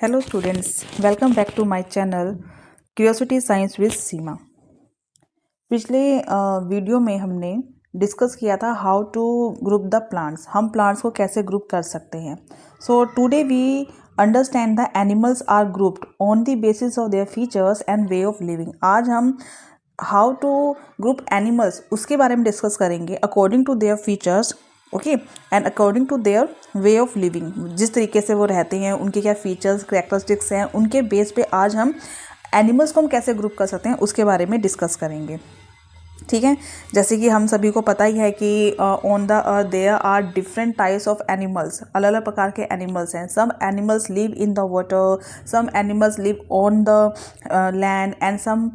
Hello students, welcome back to my channel curiosity science with Seema. पिछले video में हमने discuss किया था how to group the plants. हम प्लांट्स को कैसे ग्रुप कर सकते हैं। So today we understand the animals are grouped on the basis of their features and way of living. आज हम हाउ टू ग्रुप एनिमल्स उसके बारे में डिस्कस करेंगे according to their features, okay, and according to their way of living. जिस तरीके से वो रहते हैं, उनके क्या फीचर्स करैक्टरिस्टिक्स हैं, उनके बेस पे आज हम एनिमल्स को हम कैसे ग्रुप कर सकते हैं उसके बारे में डिस्कस करेंगे। ठीक है, जैसे कि हम सभी को पता ही है कि on the earth there are different types of animals. अलग अलग प्रकार के एनिमल्स हैं। Some animals live in the water, some animals live on the land and some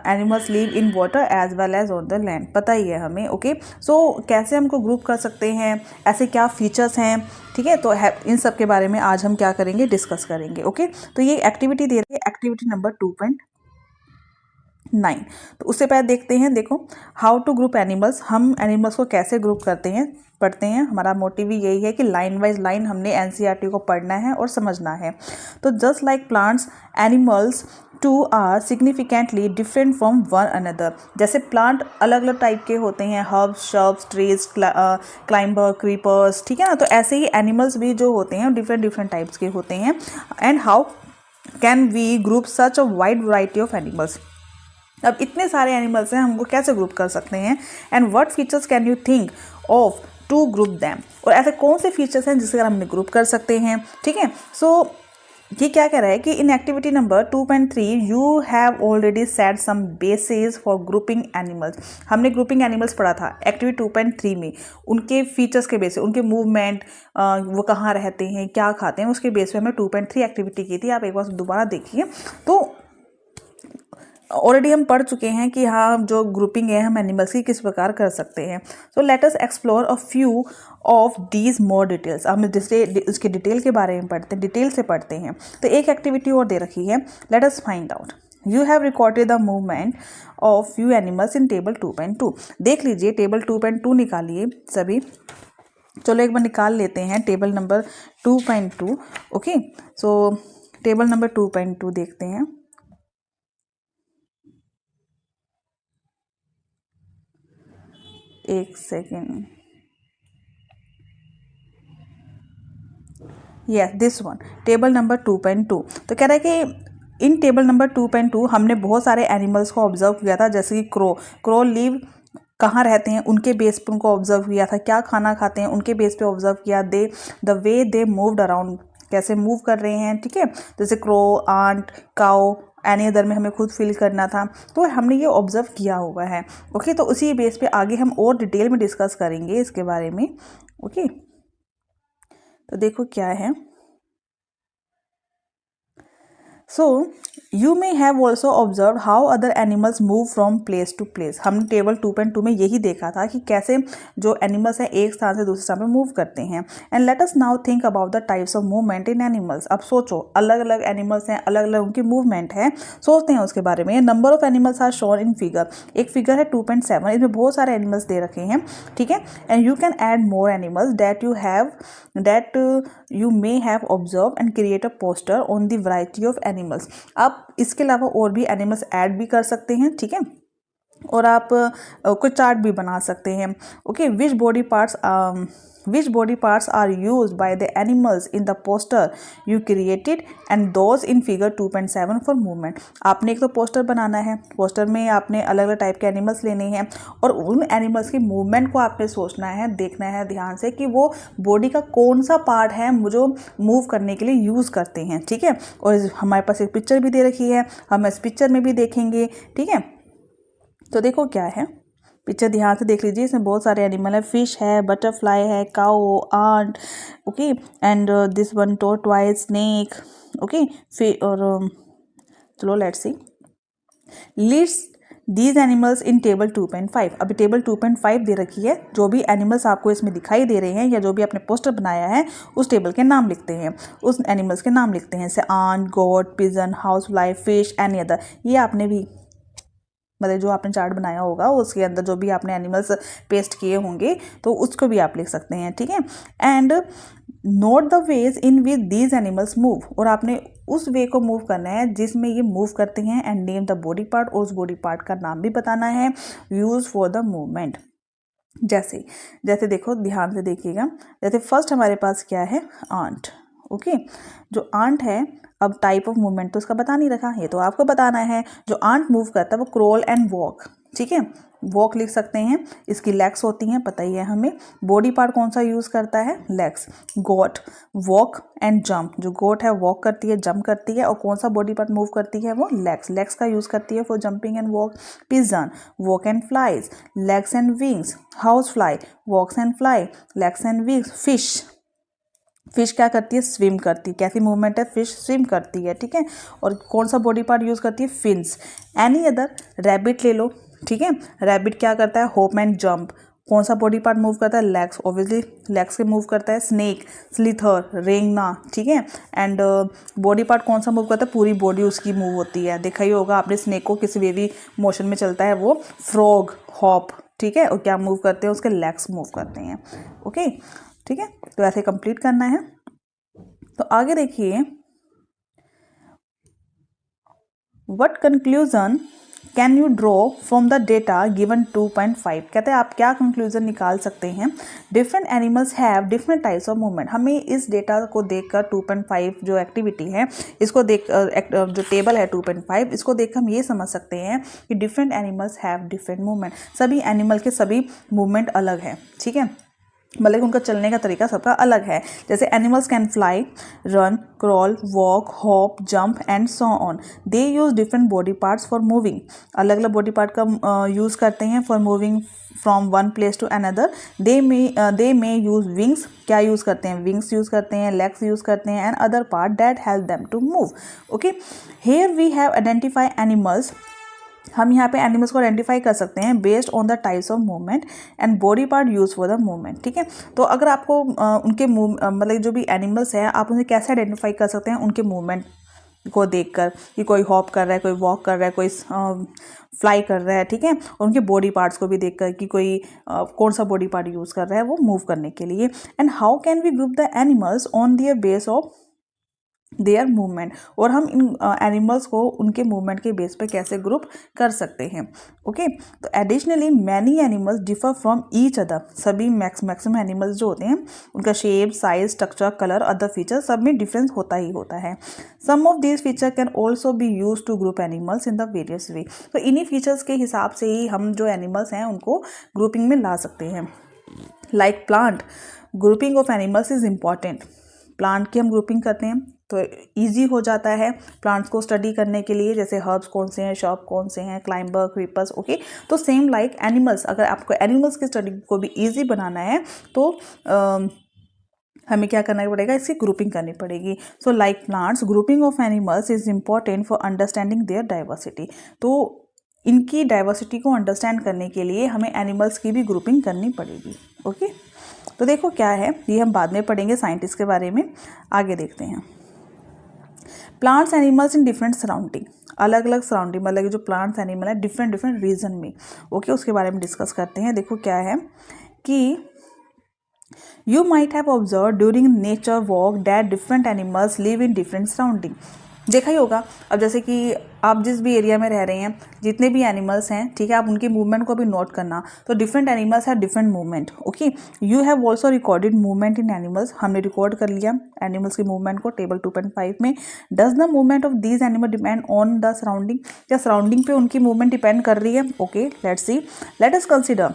animals live in water as well as on the land. पता ही है हमें। Okay, सो कैसे हमको ग्रुप कर सकते हैं, ऐसे क्या फीचर्स हैं, ठीक है, तो इन सब के बारे में आज हम क्या करेंगे, डिस्कस करेंगे। ओके, तो ये एक्टिविटी दे रही है, एक्टिविटी नंबर 2.9। तो उससे पहले देखते हैं, देखो हाउ टू ग्रुप एनिमल्स। हम एनिमल्स को कैसे ग्रुप करते हैं, पढ़ते हैं। हमारा मोटिव यही है कि लाइन वाइज लाइन हमने एनसीईआरटी को पढ़ना है और समझना है। तो just like plants, animals too are significantly different from one another. जैसे प्लांट अलग अलग टाइप के होते हैं, herbs, shrubs, trees, climber, creepers, ठीक है ना। तो ऐसे ही एनिमल्स भी जो होते हैं डिफरेंट डिफरेंट टाइप्स के होते हैं। And how can we group such a wide variety of animals. अब इतने सारे एनिमल्स हैं, हमको कैसे ग्रुप कर सकते हैं। And what features can you think of to group them. और ऐसे कौन से फीचर्स हैं जिससे हमने ग्रुप कर सकते हैं। ठीक है, सो ये क्या कह रहा है कि in activity number 2.3 you have already set some basis for grouping animals. हमने ग्रुपिंग एनिमल्स पढ़ा था एक्टिविटी 2.3 में। उनके फीचर्स के बेस पे, उनके मूवमेंट, वो कहाँ रहते हैं, क्या खाते हैं, उसके बेस पे हमने 2.3 एक्टिविटी की थी। आप एक बार दोबारा देखिए। तो ऑलरेडी हम पढ़ चुके हैं कि हाँ, जो ग्रुपिंग है हम एनिमल्स की किस प्रकार कर सकते हैं। So let us explore a few of these more details. हम उसके डिटेल के बारे में पढ़ते हैं, डिटेल से पढ़ते हैं। तो एक एक्टिविटी और दे रखी है, let us find out. You have recorded the movement of few animals in table 2.2। देख लीजिए, टेबल 2.2 निकालिए सभी। चलो एक बार निकाल लेते हैं टेबल नंबर 2.2। ओके, सो टेबल नंबर 2.2 देखते हैं। एक second, yes this one, table number 2.2। तो कह रहा है कि इन टेबल नंबर 2.2 हमने बहुत सारे एनिमल्स को ऑब्जर्व किया था। जैसे कि क्रो लिव कहाँ रहते हैं उनके बेस पे उनको ऑब्जर्व किया था। क्या खाना खाते हैं उनके बेस पे ऑब्जर्व किया। The way they moved around, कैसे मूव कर रहे हैं। ठीक है, जैसे crow, ant, cow, any other में हमें खुद फील करना था। तो हमने ये ऑब्जर्व किया हुआ है। ओके, तो उसी बेस पे आगे हम और डिटेल में डिस्कस करेंगे इसके बारे में। ओके, तो देखो क्या है। So you may have also observed how other animals move from place to place। हमने टेबल 2.2 में यही देखा था कि कैसे जो एनिमल्स हैं एक स्थान से दूसरे स्थान में मूव करते हैं। And let us now think about the types of movement in animals. अब सोचो, अलग अलग एनिमल्स हैं, अलग अलग उनकी मूवमेंट है, सोचते हैं उसके बारे में। Number of animals are shown in figure. एक फिगर है 2.7, इसमें बहुत सारे एनिमल्स दे रखे हैं। ठीक है, and you can add more animals that you may have observe and create a poster on the variety of animals. आप इसके अलावा और भी एनिमल्स ऐड भी कर सकते हैं। ठीक है, और आप कोई चार्ट भी बना सकते हैं। Okay, which body parts are used by the animals in the poster you created and those in figure 2.7 for movement. आपने एक तो पोस्टर बनाना है, पोस्टर में आपने अलग अलग टाइप के एनिमल्स लेने हैं और उन एनिमल्स की मूवमेंट को आपने सोचना है, देखना है ध्यान से कि वो बॉडी का कौन सा पार्ट है जो मूव करने के लिए यूज़ करते हैं। ठीक है, और हमारे पास एक पिक्चर भी दे रखी है, हम इस पिक्चर में भी देखेंगे। ठीक है, तो देखो क्या है, पिक्चर ध्यान से देख लीजिए। इसमें बहुत सारे एनिमल है, फिश है, बटरफ्लाई है, cow, ant, okay, and this one tortoise, snake, okay, फिर और चलो let's see list these animals in table 2.5। अभी टेबल 2.5 दे रखी है। जो भी एनिमल्स आपको इसमें दिखाई दे रहे हैं या जो भी आपने पोस्टर बनाया है उस टेबल के नाम लिखते हैं, उस एनिमल्स के नाम लिखते हैं, जैसे ant, goat, pigeon, house fly, fish, any other. ये आपने भी मतलब जो आपने चार्ट बनाया होगा उसके अंदर जो भी आपने एनिमल्स पेस्ट किए होंगे तो उसको भी आप लिख सकते हैं, ठीक है। And note the ways in which these animals move, और आपने उस वे को मूव करना है जिसमें ये मूव करते हैं। And name the body part, और उस बॉडी पार्ट का नाम भी बताना है। यूज फॉर द मूवमेंट, जैसे जैसे देखो ध्यान से देखिएगा। जैसे फर्स्ट हमारे पास क्या है, आंट। ओके, जो आंट है, अब टाइप ऑफ मूवमेंट तो उसका बता नहीं रखा, ये तो आपको बताना है। जो आंट मूव करता है वो क्रॉल एंड वॉक, ठीक है। वॉक लिख सकते हैं, इसकी लेग्स होती हैं, पता ही है हमें। बॉडी पार्ट कौन सा यूज करता है, legs. Goat, walk and jump, जो गोट है वॉक करती है, जंप करती है, और कौन सा बॉडी पार्ट मूव करती है, वो लेग्स। लेग्स का यूज करती है for jumping and walk. Pigeon, walk and flies, legs and wings. House fly, walks and fly, legs and wings. Fish, fish क्या करती है, स्विम करती है। कैसी मूवमेंट है, फिश स्विम करती है, ठीक है। और कौन सा बॉडी पार्ट यूज करती है, फिन्स। एनी अदर, रैबिट ले लो, ठीक है। रैबिट क्या करता है, होप एंड जंप। कौन सा बॉडी पार्ट मूव करता है, लेग्स, ऑब्वियसली लेग्स के मूव करता है। स्नेक, स्लिथर, रेंगना, ठीक है। एंड बॉडी पार्ट कौन सा मूव करता है, पूरी बॉडी उसकी मूव होती है। देखा ही होगा आपने स्नेक को, किसी भी मोशन में चलता है वो। फ्रॉग, हॉप, ठीक है। और क्या मूव करते हैं, उसके लेग्स मूव करते हैं। ओके, ठीक है। तो ऐसे कंप्लीट करना है। तो आगे देखिए, what conclusion can you draw from the data given 2.5। कहते हैं आप क्या कंक्लूजन निकाल सकते हैं, different animals have different types of movement. हमें इस डेटा को देखकर 2.5 जो एक्टिविटी है, इसको देख जो टेबल है 2.5, इसको देखकर हम ये समझ सकते हैं कि different animals have different movement. सभी एनिमल के सभी मूवमेंट अलग है, ठीक है। मतलब उनका चलने का तरीका सबका अलग है। जैसे animals can fly, run, crawl, walk, hop, jump and so on. They use different body parts for moving. अलग अलग बॉडी पार्ट का यूज़ करते हैं for moving from one place to another. They may use wings, क्या use करते हैं, wings use करते हैं, लेग्स यूज़ करते हैं, and other part that help them to move. Okay, here we have identify animals. हम यहाँ पे एनिमल्स को आइडेंटिफाई कर सकते हैं based on the types of movement and body part use for the movement, ठीक है। तो अगर आपको उनके मतलब जो भी एनिमल्स हैं, आप उन्हें कैसे आइडेंटिफाई कर सकते हैं, उनके मूवमेंट को देखकर, कि कोई हॉप कर रहा है, कोई वॉक कर रहा है, कोई फ्लाई कर रहा है, ठीक है। और उनके बॉडी पार्ट्स को भी देखकर कि कोई कौन सा बॉडी पार्ट यूज़ कर रहा है वो मूव करने के लिए। And how can we group the animals on their base of their movement, और हम इन एनिमल्स को उनके मूवमेंट के बेस पे कैसे ग्रुप कर सकते हैं। ओके, तो additionally many animals differ from each other. सभी मैक्सिमम एनिमल्स जो होते हैं उनका shape, size, structure, colour, other feature सब में डिफरेंस होता ही होता है। Some of this feature can also be use to group animals in the various way. तो इन्हीं फीचर्स के हिसाब से ही हम जो एनिमल्स हैं उनको ग्रुपिंग में ला सकते हैं। Like plant, grouping of animals is important. Plant की हम ग्रुपिंग करते हैं तो इजी हो जाता है प्लांट्स को स्टडी करने के लिए। जैसे हर्ब्स कौन से हैं, शॉप कौन से हैं, क्लाइंबर, क्रीपर्स, ओके। तो सेम लाइक एनिमल्स, अगर आपको एनिमल्स की स्टडी को भी इजी बनाना है तो हमें क्या करना पड़ेगा, इसकी ग्रुपिंग करनी पड़ेगी। So like plants, grouping of animals is important for understanding their diversity. तो इनकी डाइवर्सिटी को अंडरस्टैंड करने के लिए हमें एनिमल्स की भी ग्रुपिंग करनी पड़ेगी। ओके, तो देखो क्या है, ये हम बाद में पढ़ेंगे साइंटिस्ट के बारे में। आगे देखते हैं। Plants animals in different surrounding, अलग अलग सराउंडिंग, मतलब जो प्लांट्स एनिमल है डिफरेंट डिफरेंट रीजन में। ओके, उसके बारे में डिस्कस करते हैं। देखो क्या है कि you might have observe during nature walk that different animals live in different surrounding. देखा ही होगा, अब जैसे कि आप जिस भी एरिया में रह रहे हैं, जितने भी एनिमल्स हैं, ठीक है, आप उनके मूवमेंट को भी नोट करना। तो different animals have different movement. Okay, you have also recorded movement in animals, हमने रिकॉर्ड कर लिया एनिमल्स के मूवमेंट को टेबल 2.5 में। Does the movement of these animal depend on the surrounding, क्या सराउंडिंग पे उनकी मूवमेंट डिपेंड कर रही है। Okay, let's see, let us consider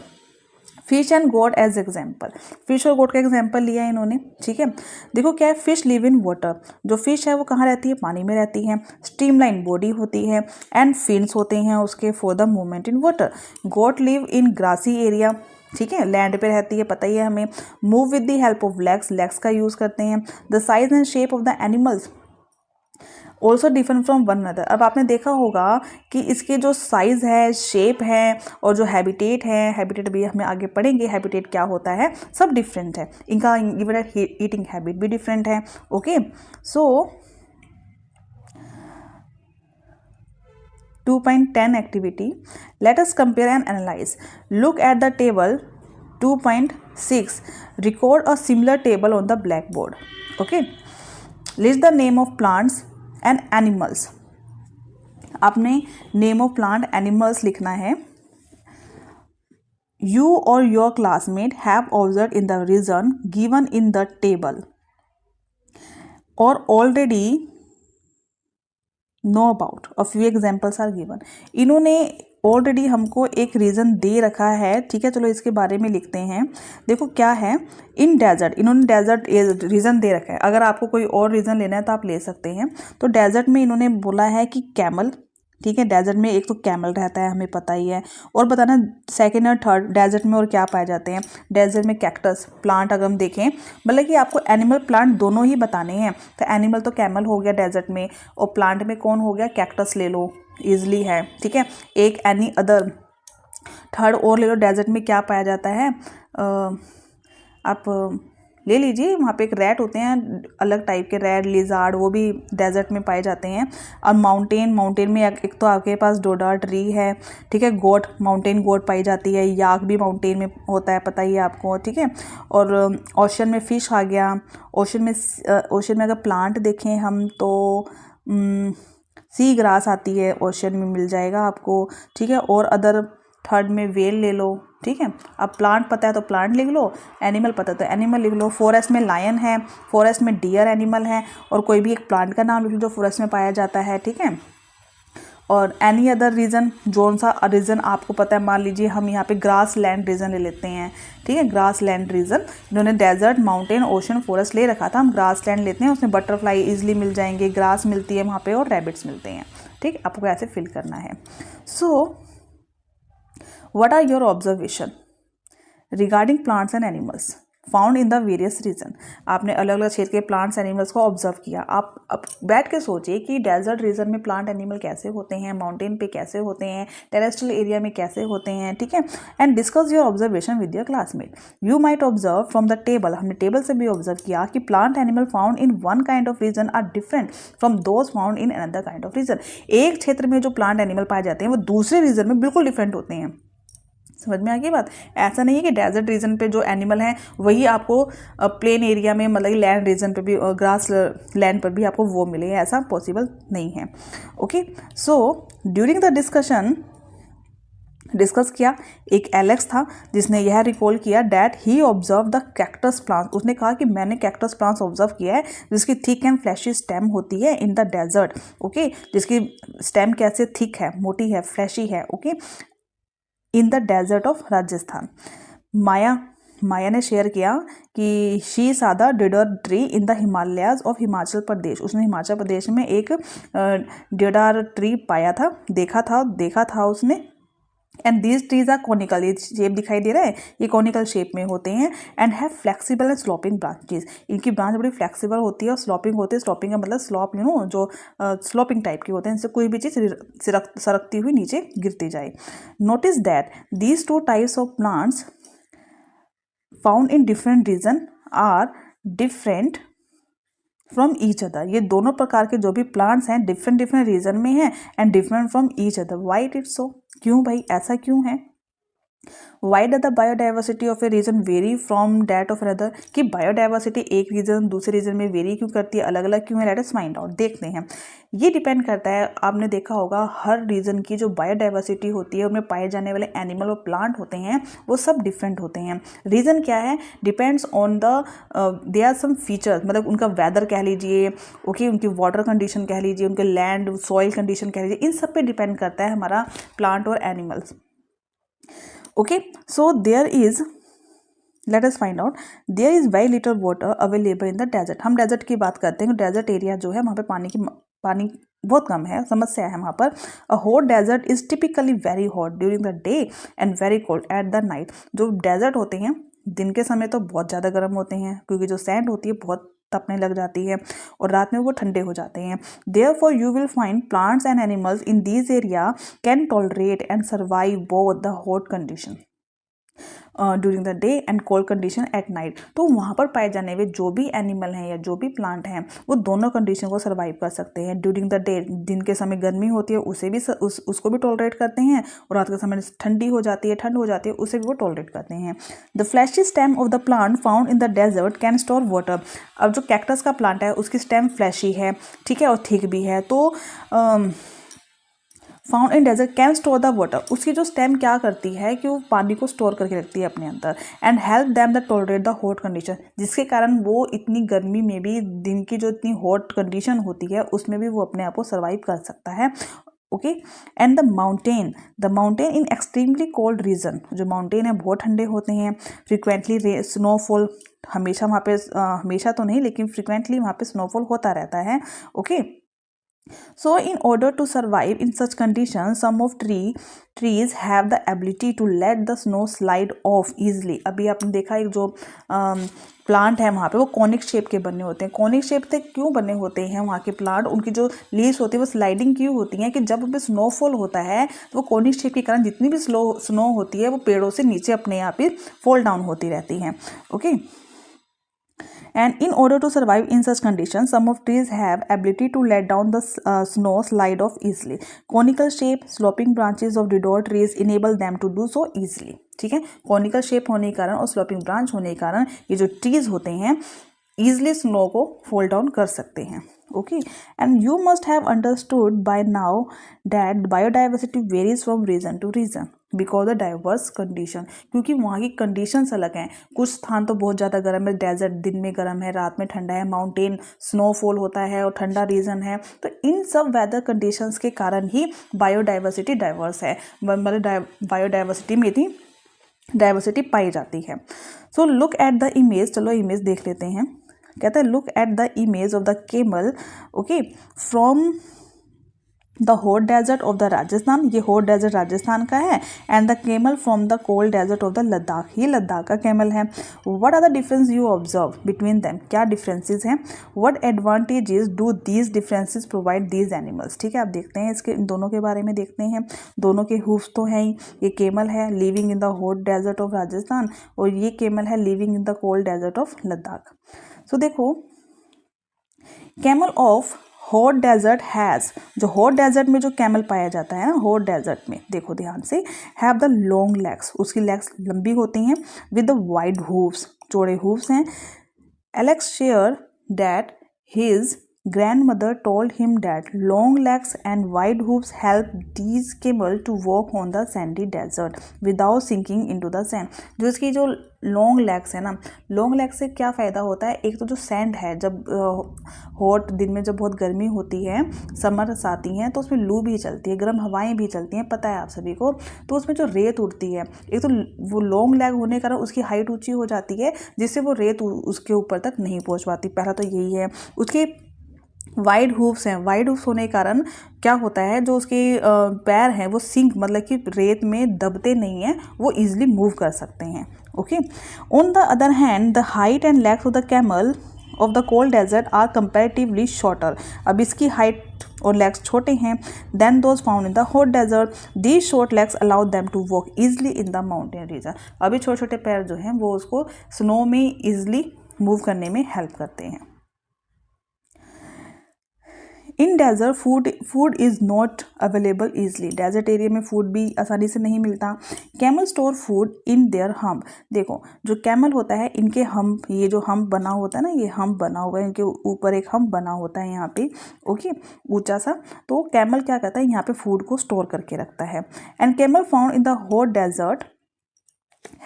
fish and goat as example. Fish और गोट का एग्जाम्पल लिया है इन्होंने, ठीक है। देखो क्या है, फिश लिव इन वाटर, जो फिश है वो कहाँ रहती है, पानी में रहती है। स्ट्रीमलाइन बॉडी होती है एंड फिन्स होते हैं उसके for the movement in water. Goat live in grassy area, ठीक है, लैंड पे रहती है, पता ही है हमें। Move with the help of legs, legs का यूज करते हैं। The size and shape of the animals also different from one another. अब आपने देखा होगा कि इसके जो साइज़ है, शेप है और जो हैबिटेट है, हैबिटेट भी हमें आगे पढ़ेंगे हैबिटेट क्या होता है, सब डिफरेंट है। इनका इवन ईटिंग हैबिट भी डिफरेंट है। Okay, so 2.10 activity. Let us compare and analyze. Look at the table 2.6. Record a similar table on the blackboard. Okay. List the name of plants and animals. आपने name of plant animals लिखना है. You or your classmate have observed in the region given in the table or already know about. A few examples are given. इन्होंने already हमको एक reason दे रखा है, ठीक है. चलो इसके बारे में लिखते हैं. देखो क्या है, इन डेजर्ट, इन्होंने डेजर्ट रीज़न दे रखा है. अगर आपको कोई और रीज़न लेना है तो आप ले सकते हैं. तो डेजर्ट में इन्होंने बोला है कि कैमल, ठीक है. डेजर्ट में एक तो कैमल रहता है, हमें पता ही है. और बताना सेकंड और थर्ड डेजर्ट में और क्या पाए जाते हैं. डेजर्ट में कैक्टस प्लांट अगर हम देखें, मतलब कि आपको एनिमल प्लांट दोनों ही बताने हैं. तो एनिमल तो कैमल हो गया डेजर्ट में, और प्लांट में कौन हो गया, कैक्टस ले लो, ईजिली है, ठीक है. एक एनी अदर थर्ड और ले लो. डेजर्ट में क्या पाया जाता है, आप ले लीजिए, वहाँ पे एक रैट होते हैं अलग टाइप के, रैट, लिजार्ड, वो भी डेजर्ट में पाए जाते हैं. और माउंटेन में एक तो आपके पास डोडा ट्री है, ठीक है. गोट, माउंटेन गोट पाई जाती है. याक भी माउंटेन में होता है, पता ही है आपको, ठीक है. और ओशन में फ़िश आ गया. ओशन में अगर प्लांट देखें हम तो सी ग्रास आती है, ओशन में मिल जाएगा आपको, ठीक है. और अदर थर्ड में वेल ले लो, ठीक है. अब प्लांट पता है तो प्लांट लिख लो, एनिमल पता है तो एनिमल लिख लो. फॉरेस्ट में लायन है, फॉरेस्ट में डियर एनिमल है, और कोई भी एक प्लांट का नाम लिख लो जो फॉरेस्ट में पाया जाता है, ठीक है. और एनी अदर रीज़न, जोन सा रीज़न आपको पता है, मान लीजिए हम यहाँ पे ग्रास लैंड रीज़न ले लेते हैं, ठीक है. ग्रास लैंड रीज़न, इन्होंने डेजर्ट, माउंटेन, ओशन, फॉरेस्ट ले रखा था, हम ग्रास लैंड लेते हैं. उसमें बटरफ्लाई ईजिली मिल जाएंगे, ग्रास मिलती है वहाँ पे, और रैबिट्स मिलते हैं, ठीक. आपको ऐसे फिल करना है. So what are your observation regarding plants and animals found in the various region. आपने अलग अलग क्षेत्र के प्लांट्स एनिमल्स को ऑब्जर्व किया. आप अब बैठ के सोचिए कि डेजर्ट रीजन में प्लांट एनिमल कैसे होते हैं, माउंटेन पे कैसे होते हैं, टेरेस्ट्रियल एरिया में कैसे होते हैं, ठीक है. And discuss your observation with your classmate. You might observe from the table, हमने टेबल से भी ऑब्जर्व किया कि plant animal found in one kind of region are different from those found in another kind of region. एक क्षेत्र में जो plant animal पाए जाते हैं वो दूसरे रीजन में बिल्कुल डिफरेंट होते हैं. समझ में आ गई बात. ऐसा नहीं है कि डेजर्ट रीजन पे जो एनिमल हैं वही आपको प्लेन एरिया में, मतलब लैंड रीजन पे भी, ग्रास लैंड पर भी आपको वो मिले, ऐसा पॉसिबल नहीं है. Okay. So during the discuss किया, एक एलेक्स था जिसने यह रिकॉल किया that he observe the cactus plant. उसने कहा कि मैंने कैक्टस प्लांट्स ऑब्जर्व किया है जिसकी थिक एंड फ्लैशी स्टेम होती है इन द डेजर्ट. ओके. जिसकी स्टेम कैसे थिक है, मोटी है, फ्लैशी है. Okay. In the desert of Rajasthan. Maya ने शेयर किया कि she saw the deodar tree in the Himalayas of Himachal Pradesh. उसने हिमाचल प्रदेश में एक डेडर ट्री पाया था, देखा था उसने. And these trees are conical, ये शेप दिखाई दे रहा है, ये कॉनिकल शेप में होते हैं. And have flexible and sloping branches. इनकी ब्रांच बड़ी फ्लेक्सिबल होती है और स्लोपिंग होती है. स्लोपिंग का मतलब स्लोप, जो स्लोपिंग टाइप की होते हैं, इनसे कोई भी चीज़ सरकती हुई नीचे गिरती जाए. Notice that these two types of plants found in different region are different from each other. ये दोनों प्रकार के जो भी प्लांट्स हैं डिफरेंट रीजन में हैं and different from each other. Why it it's so, क्यों भाई ऐसा क्यों है. Why does the biodiversity of a region vary from that of another. कि बायोडाइवर्सिटी एक रीजन दूसरे रीजन में वेरी क्यों करती है, अलग अलग क्यों है. लेट अस फाइंड आउट, देखते हैं. ये डिपेंड करता है, आपने देखा होगा हर रीजन की जो बायोडाइवर्सिटी होती है उनमें पाए जाने वाले एनिमल और प्लांट होते हैं वो सब डिफरेंट होते हैं. रीजन क्या है, depends on the they are some features, मतलब उनका वेदर कह लीजिए, ओके, उनकी वाटर कंडीशन कह लीजिए, उनके लैंड सॉइल कंडीशन कह लीजिए, इन सब पे डिपेंड करता है हमारा प्लांट और animals. Okay, so let us find out, there is very little water available in the desert. हम डेजर्ट की बात करते हैं. डेजर्ट एरिया जो है वहाँ पे पानी बहुत कम है, समस्या है वहाँ पर. A hot desert is typically very hot during the day and very cold at the night. जो डेजर्ट होते हैं दिन के समय तो बहुत ज़्यादा गर्म होते हैं क्योंकि जो सैंड होती है बहुत तपने लग जाती है, और रात में वो ठंडे हो जाते हैं. Therefore you will find plants and animals in these area can tolerate and survive both the hot condition. During the day and cold condition at night. तो वहाँ पर पाए जाने वाले जो भी एनिमल हैं या जो भी प्लांट हैं वो दोनों कंडीशन को सर्वाइव कर सकते हैं। ड्यूरिंग द डे, दिन के समय गर्मी होती है उसे भी उसको भी टॉलरेट करते हैं, और रात के समय ठंड हो जाती है उसे भी वो टॉलरेट करते हैं। The fleshy stem of the plant found in the desert can store water. अब जो कैक्टस का प्लांट है उसकी स्टेम फ्लैशी है, ठीक है, और थिक भी है, तो found in desert can store the water. उसकी जो स्टेम क्या करती है कि वो पानी को स्टोर करके रखती है अपने अंदर, and help them the tolerate the hot condition, जिसके कारण वो इतनी गर्मी में भी, दिन की जो इतनी हॉट कंडीशन होती है उसमें भी वो अपने आप को सर्वाइव कर सकता है। Okay, and the mountain in extremely cold region, जो माउंटेन है बहुत ठंडे होते हैं। फ्रिक्वेंटली स्नोफॉल, हमेशा वहाँ पे हमेशा तो नहीं लेकिन फ्रिक्वेंटली वहाँ पे स्नोफॉल होता रहता है। Okay, so in order to survive in such conditions, some of trees have the ability to let the snow slide off easily। अभी आपने देखा एक जो प्लांट है वहाँ पे वो कॉनिक शेप के बने होते हैं। कॉनिक शेप से क्यों बने होते हैं वहाँ के प्लांट, उनकी जो लीव्स होती है वो स्लाइडिंग क्यों होती हैं कि जब उन पर स्नोफॉल होता है तो वो कॉनिक शेप के कारण जितनी भी स्नो होती है वो पेड़ों से नीचे अपने आप ही फॉल डाउन होती रहती हैं। Okay, and in order to survive in such conditions, some of trees have ability to let down the snow slide off easily। conical shape sloping branches of deodar trees enable them to do so easily। ठीक है, conical shape होने के कारण और sloping branch होने के कारण ये जो ट्रीज होते हैं ईजिली स्नो को फॉल डाउन कर सकते हैं। Okay, and you must have understood by now that biodiversity varies from region to region because the diverse condition, क्योंकि वहाँ की कंडीशंस अलग हैं। कुछ स्थान तो बहुत ज़्यादा गर्म है, डेजर्ट दिन में गर्म है, रात में ठंडा है, माउंटेन स्नोफॉल होता है और ठंडा रीजन है। तो इन सब वेदर कंडीशंस के कारण ही बायोडाइवर्सिटी डाइवर्स है, मतलब बायोडाइवर्सिटी में इतनी डाइवर्सिटी पाई जाती है। So look at the image, चलो इमेज देख लेते हैं। कहता है look at the image of the camel, okay, from the hot desert of the Rajasthan, ये हॉट डेजर्ट राजस्थान का है, and the camel from the cold desert of the Ladakh, ये लद्दाख का केमल है। What are the difference you observe between them, क्या differences हैं, what advantages do these differences provide these animals. ठीक है, आप देखते हैं इसके इन दोनों के बारे में देखते हैं। दोनों के हूफ्स तो हैं ही, ये केमल है living in the hot desert of Rajasthan और ये केमल है living in the cold desert of Ladakh. So देखो, camel of hot desert has, जो हॉट डेजर्ट में जो कैमल पाया जाता है ना हॉट डेजर्ट में, देखो ध्यान से, हैव द लॉन्ग लेग्स, उसकी लेग्स लंबी होती हैं, विद द वाइड हूव्स, चौड़े हूव्स हैं। Alex share that his grandmother told him that long legs and wide hooves help these camel to walk on the sandy desert without sinking into the sand। जो इसकी जो long legs है ना, long legs से क्या फ़ायदा होता है, एक तो जो सैंड है, जब हॉट दिन में जब बहुत गर्मी होती है, समर्स आती हैं तो उसमें लू भी चलती है, गर्म हवाएं भी चलती हैं, पता है आप सभी को, तो उसमें जो रेत उड़ती है, एक तो वो लॉन्ग लेग होने के कारण उसकी हाइट ऊँची हो जाती है जिससे वो रेत उसके ऊपर तक नहीं पहुँच पाती। पहला तो यही है। उसके वाइड हूव्स हैं, वाइड हूव्स होने के कारण क्या होता है, जो उसके पैर हैं वो सिंक, मतलब कि रेत में दबते नहीं हैं, वो इजीली मूव कर सकते हैं। Okay, on the other hand the height and legs of the camel of the cold desert are comparatively shorter. अब इसकी हाइट और लेग्स छोटे हैं than those found in the hot desert. These short legs allow them to walk easily in the mountain region. अभी छोटे छोटे पैर जो हैं वो उसको स्नो में ईजिली मूव करने में हेल्प करते हैं। In desert food is not available easily, desert area में फूड भी आसानी से नहीं मिलता। Camel store food in their hump, देखो जो कैमल होता है इनके हम्प, ये जो हम्प बना होता है ना, ये हम्प बना हुआ है, इनके ऊपर एक हम्प बना होता है यहाँ पे, ओके, ऊंचा सा, तो कैमल क्या करता है यहाँ पे फूड को स्टोर करके रखता है। And camel found in the hot desert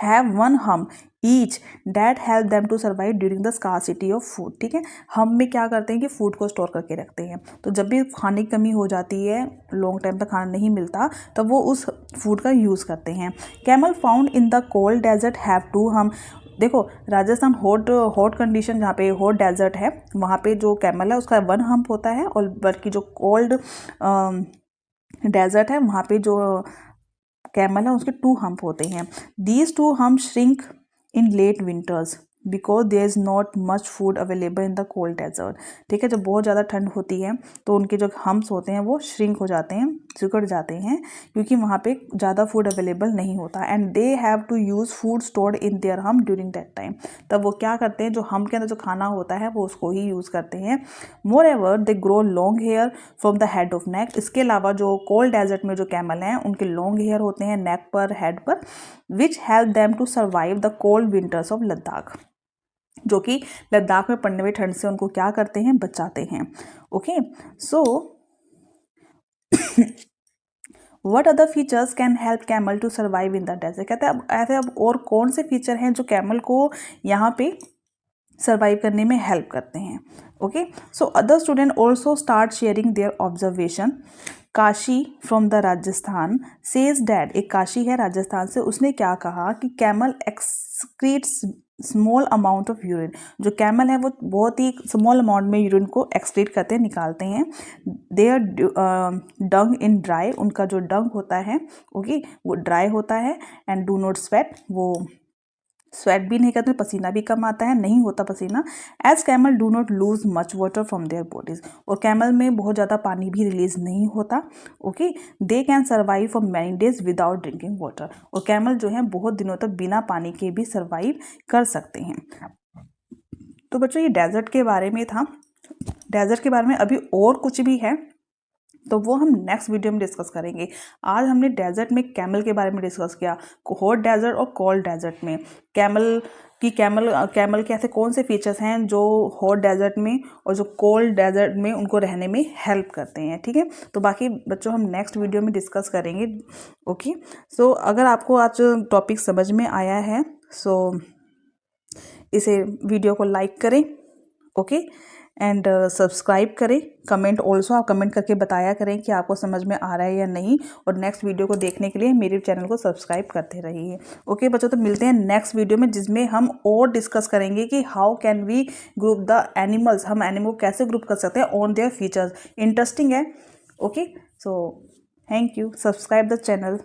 have one hump each that help them to survive during the scarcity of food. ठीक है, हम में क्या करते हैं कि फूड को स्टोर करके रखते हैं, तो जब भी खाने की कमी हो जाती है, लॉन्ग टाइम तक खाना नहीं मिलता, तब वो उस फूड का यूज़ करते हैं। Camel found in the cold desert have two hump, देखो राजस्थान हॉट कंडीशन जहाँ पे हॉट डेजर्ट है वहाँ पे जो कैमल है उसका वन हम्प होता है, और बल्कि जो कोल्ड डेजर्ट है वहाँ पे जो कैमल है उसके टू हम्प होते हैं। These two hump shrink in late winters, because there is not much food available in the cold desert. ठीक है, जब बहुत ज़्यादा ठंड होती है तो उनके जो हम्स होते हैं वो श्रिंक हो जाते हैं, सिकुड़ जाते हैं, क्योंकि वहाँ पे ज़्यादा फूड अवेलेबल नहीं होता। And they have to use food stored in their hump during that time. तब वो क्या करते हैं, जो हम के अंदर जो खाना होता है वो उसको ही यूज़ करते हैं। Moreover they grow long hair from the head of neck. इसके अलावा जो कोल्ड डेजर्ट में जो कैमल हैं उनके लॉन्ग हेयर होते हैं नेक पर, हेड पर, which help them to survive the cold winters of Ladakh, जो कि लद्दाख में पड़ने वाली ठंड से उनको क्या करते हैं, बचाते हैं। Okay, so what other features can help camel to survive in the desert. कहते हैं अब ऐसे अब और कौन से फीचर हैं जो कैमल को यहाँ पे सर्वाइव करने में हेल्प करते हैं। Okay, so other student also start sharing their observation. Kashi from the Rajasthan says dad, एक काशी है राजस्थान से, उसने क्या कहा कि camel excretes small amount of urine. जो कैमल है वो बहुत ही स्मॉल अमाउंट में यूरिन को एक्सक्रीट करते हैं, निकालते हैं। देयर डंग इन ड्राई, उनका जो डंग होता है ओके वो ड्राई होता है। एंड डू नॉट स्वेट, वो स्वेट भी नहीं करते, पसीना भी कम आता है, नहीं होता पसीना। As camel do not lose much water from their bodies, और कैमल में बहुत ज़्यादा पानी भी रिलीज नहीं होता। Okay, they can survive for many days without drinking water, और कैमल जो है बहुत दिनों तक बिना पानी के भी सर्वाइव कर सकते हैं। तो बच्चों ये डेजर्ट के बारे में था। डेजर्ट के बारे में अभी और कुछ भी है तो वो हम नेक्स्ट वीडियो में डिस्कस करेंगे। आज हमने डेजर्ट में कैमल के बारे में डिस्कस किया, हॉट डेजर्ट और कोल्ड डेजर्ट में कैमल के ऐसे कौन से फीचर्स हैं जो हॉट डेजर्ट में और जो कोल्ड डेजर्ट में उनको रहने में हेल्प करते हैं। ठीक है, तो बाकी बच्चों हम नेक्स्ट वीडियो में डिस्कस करेंगे। ओके, सो अगर आपको आज टॉपिक समझ में आया है सो इसे वीडियो को लाइक करें, ओके, एंड सब्सक्राइब करें। कमेंट ऑल्सो, आप कमेंट करके बताया करें कि आपको समझ में आ रहा है या नहीं, और नेक्स्ट वीडियो को देखने के लिए मेरे चैनल को सब्सक्राइब करते रहिए। ओके बच्चों, तो मिलते हैं नेक्स्ट वीडियो में जिसमें हम और डिस्कस करेंगे कि how can we group the animals, हम एनिमल को कैसे ग्रुप कर सकते हैं ऑन देयर फीचर्स। इंटरेस्टिंग है। Okay, so thank you, subscribe the channel.